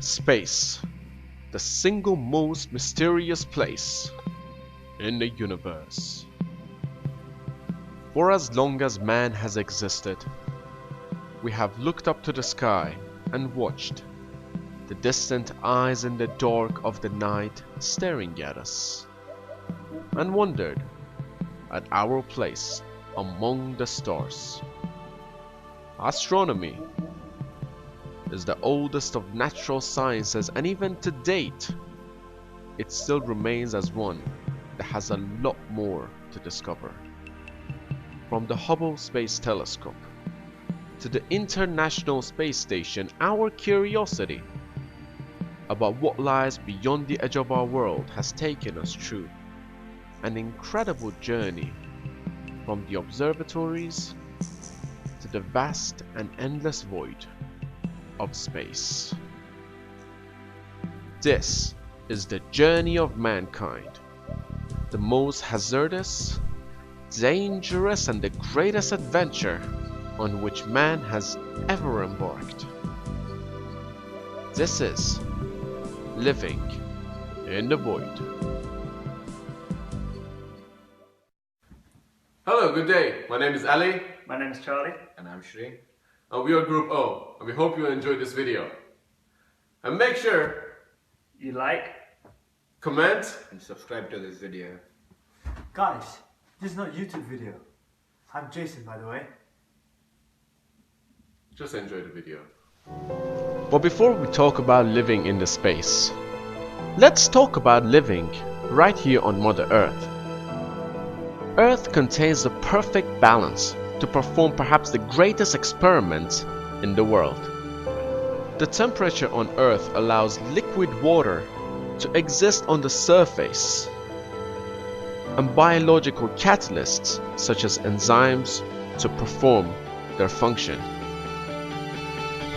Space, the single most mysterious place in the universe. For as long as man has existed, we have looked up to the sky and watched the distant eyes in the dark of the night staring at us, and wondered at our place among the stars. Astronomy is the oldest of natural sciences, and even to date, it still remains as one that has a lot more to discover. From the Hubble Space Telescope to the International Space Station, our curiosity about what lies beyond the edge of our world has taken us through an incredible journey from the observatories to the vast and endless void of space. This is the journey of mankind, the most hazardous, dangerous, and the greatest adventure on which man has ever embarked. This is living in the void. Hello, good day. My name is Ali. My name is Charlie. And I'm Shri. And we are Group O, and we hope you enjoyed this video. And make sure You like? comment, And subscribe to this video. Guys, this is not a YouTube video. I'm Jason, by the way. just enjoy the video. But before we talk about living in the space, let's talk about living right here on Mother Earth. Earth contains the perfect balance to perform perhaps the greatest experiment in the world. The temperature on Earth allows liquid water to exist on the surface, and biological catalysts such as enzymes to perform their function.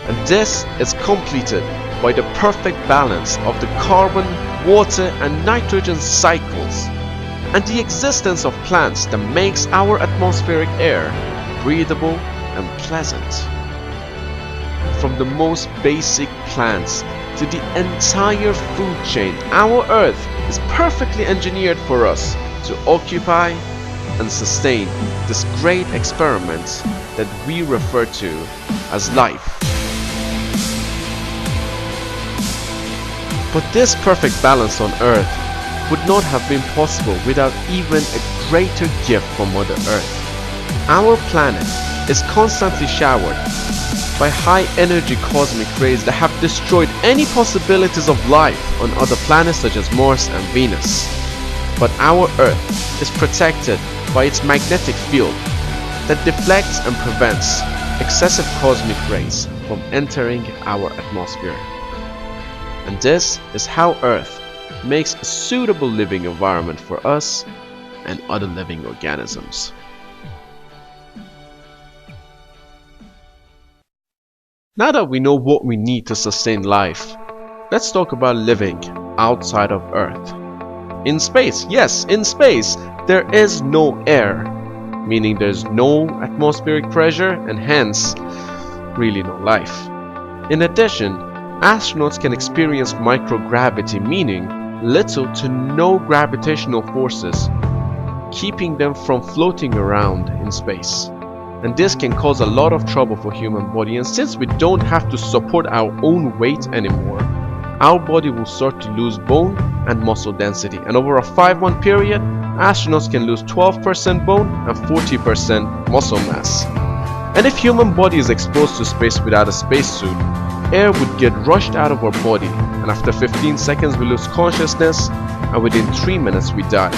And this is completed by the perfect balance of the carbon, water, and nitrogen cycles, and the existence of plants that makes our atmospheric air breathable and pleasant. From the most basic plants to the entire food chain, our Earth is perfectly engineered for us to occupy and sustain this great experiment that we refer to as life. But this perfect balance on Earth would not have been possible without even a greater gift from Mother Earth. Our planet is constantly showered by high-energy cosmic rays that have destroyed any possibilities of life on other planets such as Mars and Venus. But our Earth is protected by its magnetic field that deflects and prevents excessive cosmic rays from entering our atmosphere. And this is how Earth makes a suitable living environment for us and other living organisms. Now that we know what we need to sustain life, let's talk about living outside of Earth. In space, yes, in space, there is no air, meaning there's no atmospheric pressure and hence, really no life. In addition, astronauts can experience microgravity, meaning little to no gravitational forces, keeping them from floating around in space. And this can cause a lot of trouble for human body, and since we don't have to support our own weight anymore, our body will start to lose bone and muscle density, and over a 5-month period, astronauts can lose 12% bone and 40% muscle mass. And if human body is exposed to space without a spacesuit, air would get rushed out of our body, and after 15 seconds we lose consciousness, and within 3 minutes we die.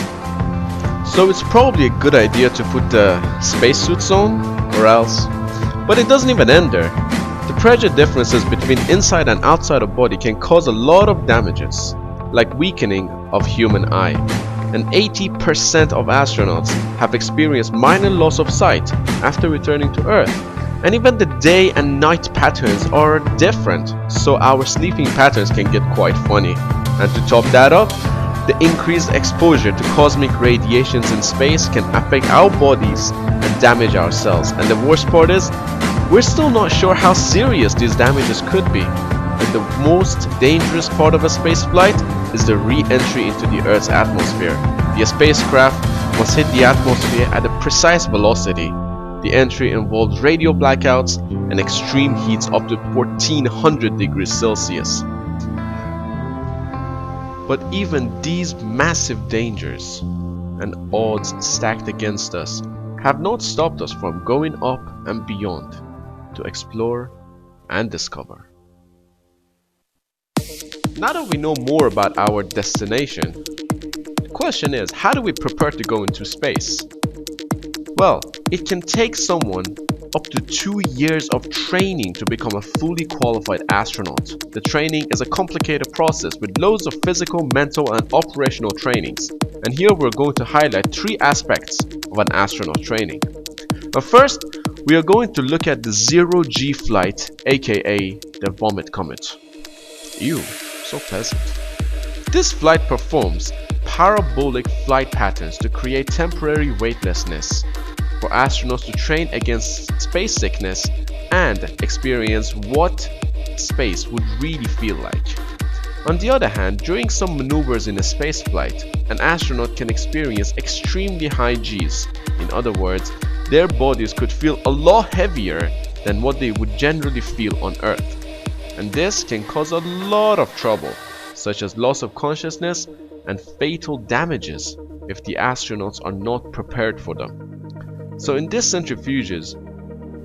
So it's probably a good idea to put the spacesuits on, or else. But it doesn't even end there. The pressure differences between inside and outside of body can cause a lot of damages, like weakening of human eye. And 80% of astronauts have experienced minor loss of sight after returning to Earth. And even the day and night patterns are different, so our sleeping patterns can get quite funny. And to top that up, the increased exposure to cosmic radiations in space can affect our bodies and damage our cells. And the worst part is, we're still not sure how serious these damages could be. and the most dangerous part of a spaceflight is the re-entry into the Earth's atmosphere. The spacecraft must hit the atmosphere at a precise velocity. The entry involves radio blackouts and extreme heats up to 1400 degrees Celsius. But even these massive dangers and odds stacked against us have not stopped us from going up and beyond to explore and discover. Now that we know more about our destination, the question is, how do we prepare to go into space? Well, it can take someone up to 2 years of training to become a fully qualified astronaut. The training is a complicated process with loads of physical, mental and operational trainings. And here we're going to highlight 3 aspects of an astronaut training. But first, we are going to look at the 0G flight, aka the vomit comet. Ew, so pleasant. This flight performs parabolic flight patterns to create temporary weightlessness for astronauts to train against space sickness and experience what space would really feel like. On the other hand, during some maneuvers in a space flight, an astronaut can experience extremely high Gs. In other words, their bodies could feel a lot heavier than what they would generally feel on Earth. And this can cause a lot of trouble, such as loss of consciousness and fatal damages if the astronauts are not prepared for them. So in these centrifuges,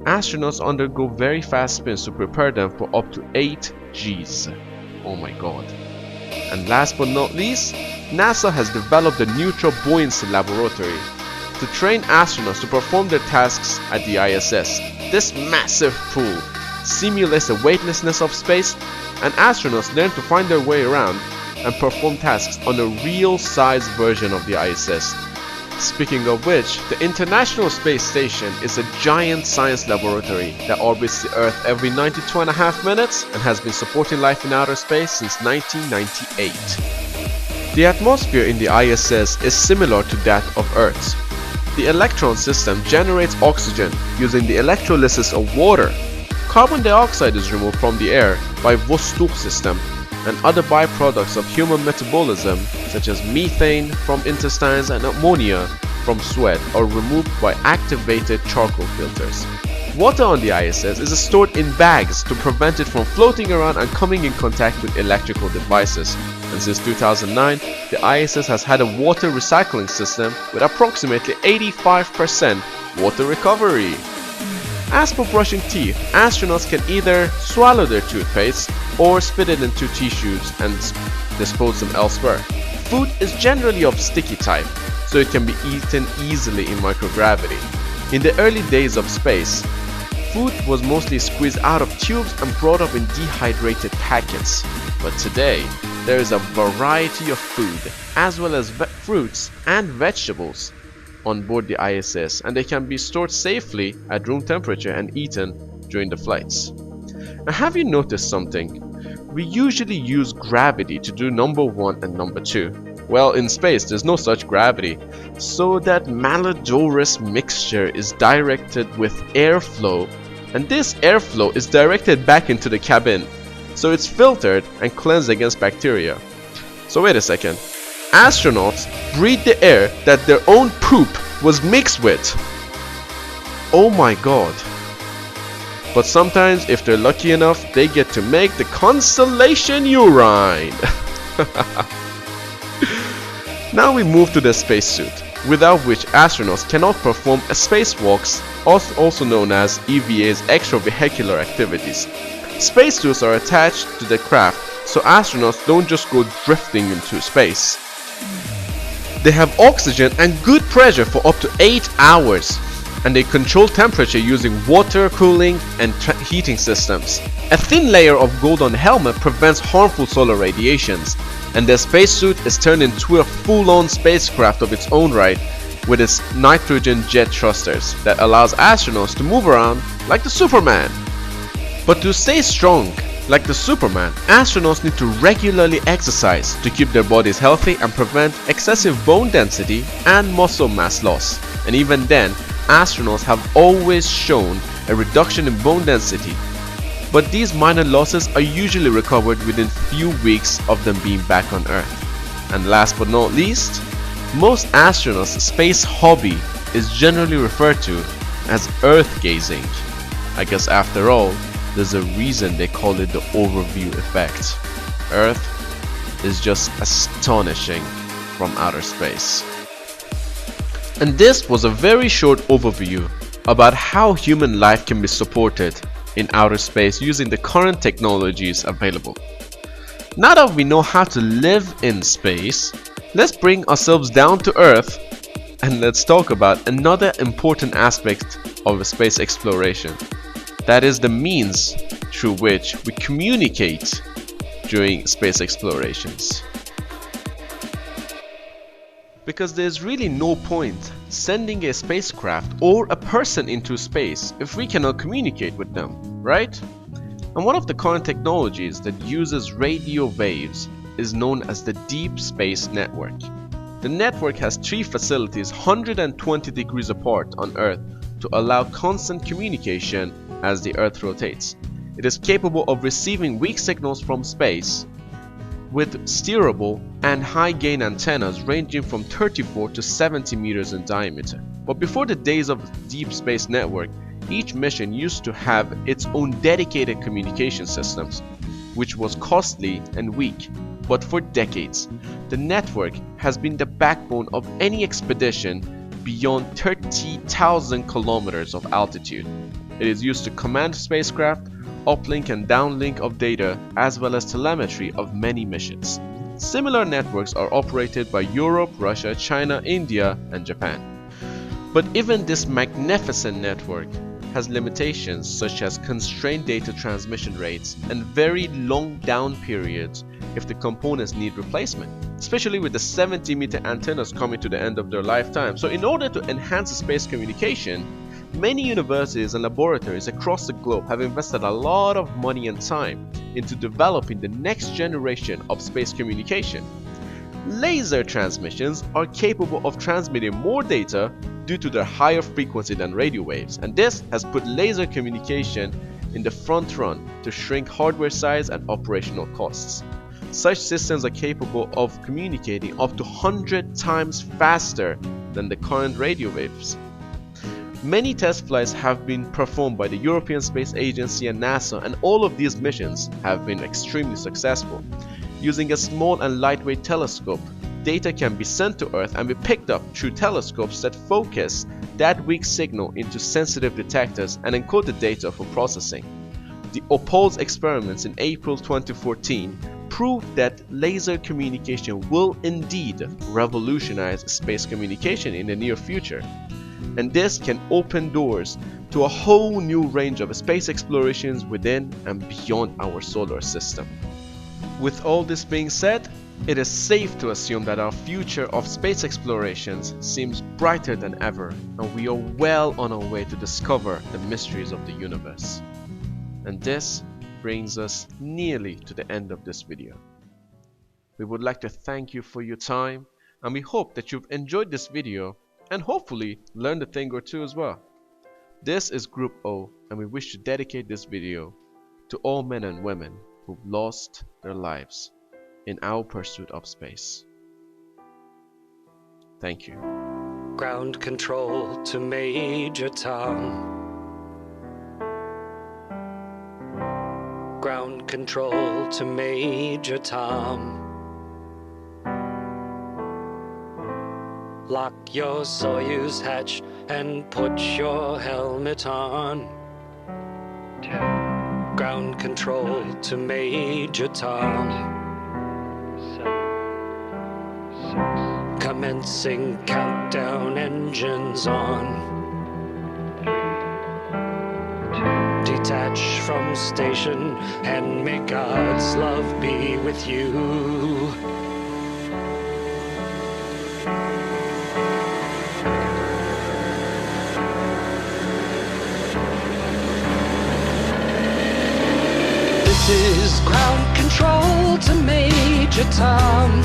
astronauts undergo very fast spins to prepare them for up to 8 Gs. Oh my god. And last but not least, NASA has developed a neutral buoyancy laboratory to train astronauts to perform their tasks at the ISS. This massive pool simulates the weightlessness of space, and astronauts learn to find their way around and perform tasks on a real-size version of the ISS. Speaking of which, the International Space Station is a giant science laboratory that orbits the Earth every 92.5 minutes and has been supporting life in outer space since 1998. The atmosphere in the ISS is similar to that of Earth's. The electron system generates oxygen using the electrolysis of water. Carbon dioxide is removed from the air by Vostok system, and other byproducts of human metabolism such as methane from intestines and ammonia from sweat are removed by activated charcoal filters. Water on the ISS is stored in bags to prevent it from floating around and coming in contact with electrical devices. And since 2009, the ISS has had a water recycling system with approximately 85% water recovery. As for brushing teeth, astronauts can either swallow their toothpaste or spit it into tissues and dispose them elsewhere. Food is generally of sticky type, so it can be eaten easily in microgravity. In the early days of space, food was mostly squeezed out of tubes and brought up in dehydrated packets. But today, there is a variety of food, as well as fruits and vegetables on board the ISS, and they can be stored safely at room temperature and eaten during the flights. Now, have you noticed something? We usually use gravity to do number 1 and number 2. Well, in space there's no such gravity, so that malodorous mixture is directed with airflow, and this airflow is directed back into the cabin, so it's filtered and cleansed against bacteria. So wait a second. Astronauts breathe the air that their own poop was mixed with. Oh my god. But sometimes, if they're lucky enough, they get to make the constellation urine. Now we move to the spacesuit, without which astronauts cannot perform spacewalks, also known as EVA's extravehicular activities. Spacesuits are attached to the craft, so astronauts don't just go drifting into space. They have oxygen and good pressure for up to 8 hours, and they control temperature using water cooling and heating systems. A thin layer of gold on the helmet prevents harmful solar radiations, and the spacesuit is turned into a full-on spacecraft of its own right with its nitrogen jet thrusters that allows astronauts to move around like the Superman. But to stay strong like the Superman, astronauts need to regularly exercise to keep their bodies healthy and prevent excessive bone density and muscle mass loss. And even then, astronauts have always shown a reduction in bone density but these minor losses are usually recovered within few weeks of them being back on Earth. And last but not least, most astronauts' space hobby is generally referred to as Earth gazing. I guess after all, there's a reason they call it the overview effect. Earth is just astonishing from outer space. And this was a very short overview about how human life can be supported in outer space using the current technologies available. Now that we know how to live in space, let's bring ourselves down to Earth and let's talk about another important aspect of space exploration. That is the means through which we communicate during space explorations. Because there's really no point sending a spacecraft or a person into space if we cannot communicate with them, right? And one of the current technologies that uses radio waves is known as the Deep Space Network. The network has three facilities 120 degrees apart on Earth to allow constant communication as the Earth rotates. It is capable of receiving weak signals from space with steerable and high gain antennas ranging from 34 to 70 meters in diameter. But before the days of the Deep Space Network, each mission used to have its own dedicated communication systems, which was costly and weak. But for decades, the network has been the backbone of any expedition beyond 30,000 kilometers of altitude. It is used to command spacecraft, uplink and downlink of data, as well as telemetry of many missions. Similar networks are operated by Europe, Russia, China, India, and Japan. But even this magnificent network has limitations such as constrained data transmission rates and very long down periods if the components need replacement, especially with the 70-meter antennas coming to the end of their lifetime. So in order to enhance space communication, many universities and laboratories across the globe have invested a lot of money and time into developing the next generation of space communication. Laser transmissions are capable of transmitting more data due to their higher frequency than radio waves, and this has put laser communication in the front run to shrink hardware size and operational costs. Such systems are capable of communicating up to 100 times faster than the current radio waves. Many test flights have been performed by the European Space Agency and NASA, and all of these missions have been extremely successful. Using a small and lightweight telescope, data can be sent to Earth and be picked up through telescopes that focus that weak signal into sensitive detectors and encode the data for processing. The Opals experiments in April 2014 proved that laser communication will indeed revolutionize space communication in the near future. And this can open doors to a whole new range of space explorations within and beyond our solar system. With all this being said, it is safe to assume that our future of space explorations seems brighter than ever, and we are well on our way to discover the mysteries of the universe. And this brings us nearly to the end of this video. We would like to thank you for your time, and we hope that you've enjoyed this video and hopefully learned a thing or two as well. This is Group O, and we wish to dedicate this video to all men and women who've lost their lives in our pursuit of space. Thank you. Ground control to Major Tom. Ground control to Major Tom. Lock your Soyuz hatch and put your helmet on. 10, Ground control to Major Tom. 7, 6, Commencing countdown, engines on. 3, 2, Detach from station and may God's love be with you. This is ground control to Major Tom.